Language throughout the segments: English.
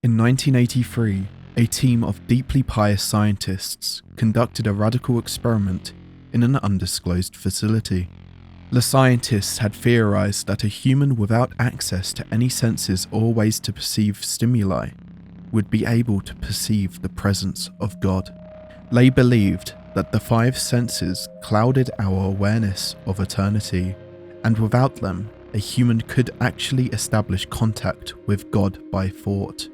In 1983, a team of deeply pious scientists conducted a radical experiment in an undisclosed facility. The scientists had theorized that a human without access to any senses or ways to perceive stimuli would be able to perceive the presence of God. They believed that the five senses clouded our awareness of eternity, and without them, a human could actually establish contact with God by thought.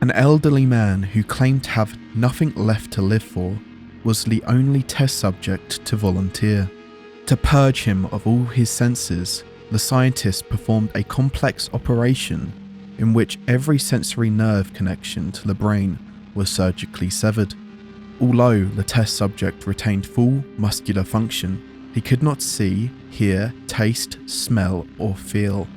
An elderly man who claimed to have nothing left to live for was the only test subject to volunteer. To purge him of all his senses, the scientists performed a complex operation in which every sensory nerve connection to the brain was surgically severed. Although the test subject retained full muscular function, he could not see, hear, taste, smell, or feel.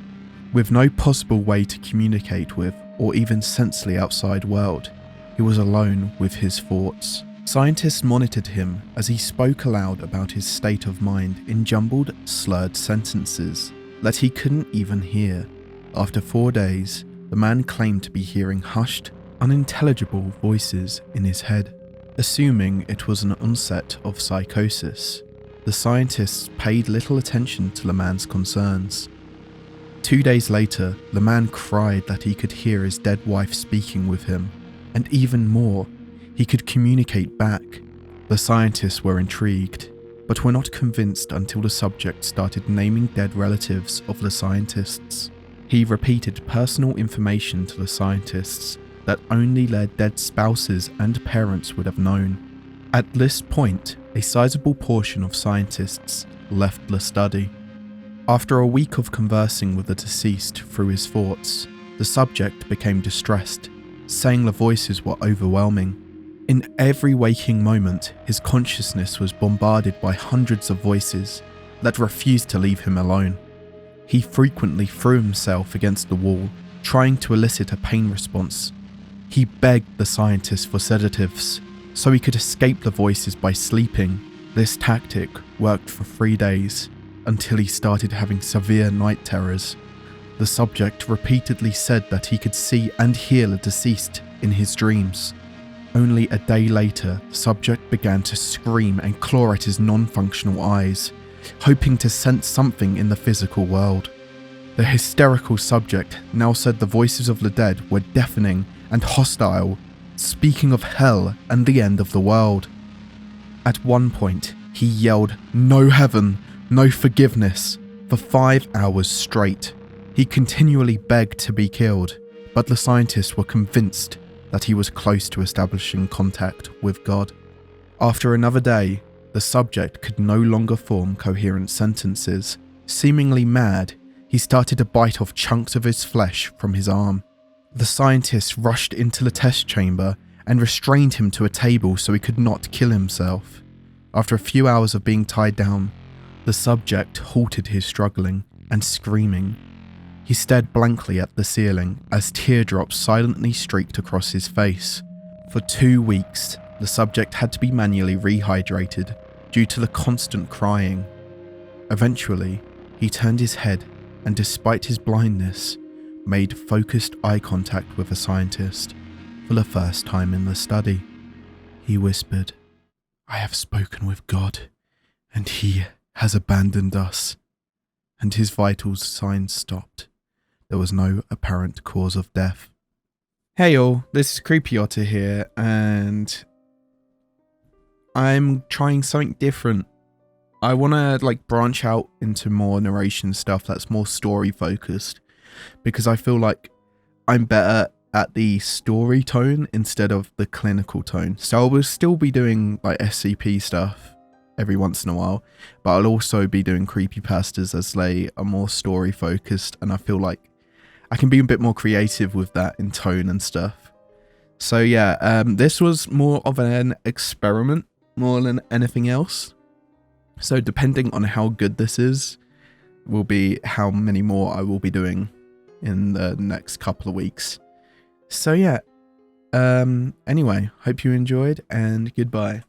With no possible way to communicate with or even sense the outside world, he was alone with his thoughts. Scientists monitored him as he spoke aloud about his state of mind in jumbled, slurred sentences that he couldn't even hear. After 4 days, the man claimed to be hearing hushed, unintelligible voices in his head. Assuming it was an onset of psychosis, the scientists paid little attention to the man's concerns. 2 days later, the man cried that he could hear his dead wife speaking with him, and even more, he could communicate back. The scientists were intrigued, but were not convinced until the subject started naming dead relatives of the scientists. He repeated personal information to the scientists that only their dead spouses and parents would have known. At this point, a sizable portion of scientists left the study. After a week of conversing with the deceased through his thoughts, the subject became distressed, saying the voices were overwhelming. In every waking moment, his consciousness was bombarded by hundreds of voices that refused to leave him alone. He frequently threw himself against the wall, trying to elicit a pain response. He begged the scientists for sedatives, so he could escape the voices by sleeping. This tactic worked for 3 days, until he started having severe night terrors. The subject repeatedly said that he could see and hear the deceased in his dreams. Only a day later, the subject began to scream and claw at his non-functional eyes, hoping to sense something in the physical world. The hysterical subject now said the voices of the dead were deafening and hostile, speaking of hell and the end of the world. At one point, he yelled, "No heaven, no forgiveness," for 5 hours straight. He continually begged to be killed, but the scientists were convinced that he was close to establishing contact with God. After another day, the subject could no longer form coherent sentences. Seemingly mad, he started to bite off chunks of his flesh from his arm. The scientists rushed into the test chamber and restrained him to a table so he could not kill himself. After a few hours of being tied down, the subject halted his struggling and screaming. He stared blankly at the ceiling as teardrops silently streaked across his face. For 2 weeks, the subject had to be manually rehydrated due to the constant crying. Eventually, he turned his head and, despite his blindness, made focused eye contact with a scientist for the first time in the study. He whispered, "I have spoken with God, and He has abandoned us." And his vital signs stopped. There was no apparent cause of death. Hey all, this is Creepypasta here, and I'm trying something different. I want to branch out into more narration stuff that's more story focused, because I feel like I'm better at the story tone instead of the clinical tone. So I will still be doing SCP stuff every once in a while, but I'll also be doing creepypastas as they are more story focused, and I feel like I can be a bit more creative with that in tone and stuff. So yeah, this was more of an experiment more than anything else. So depending on how good this is, will be how many more I will be doing in the next couple of weeks. So yeah, anyway, hope you enjoyed, and goodbye.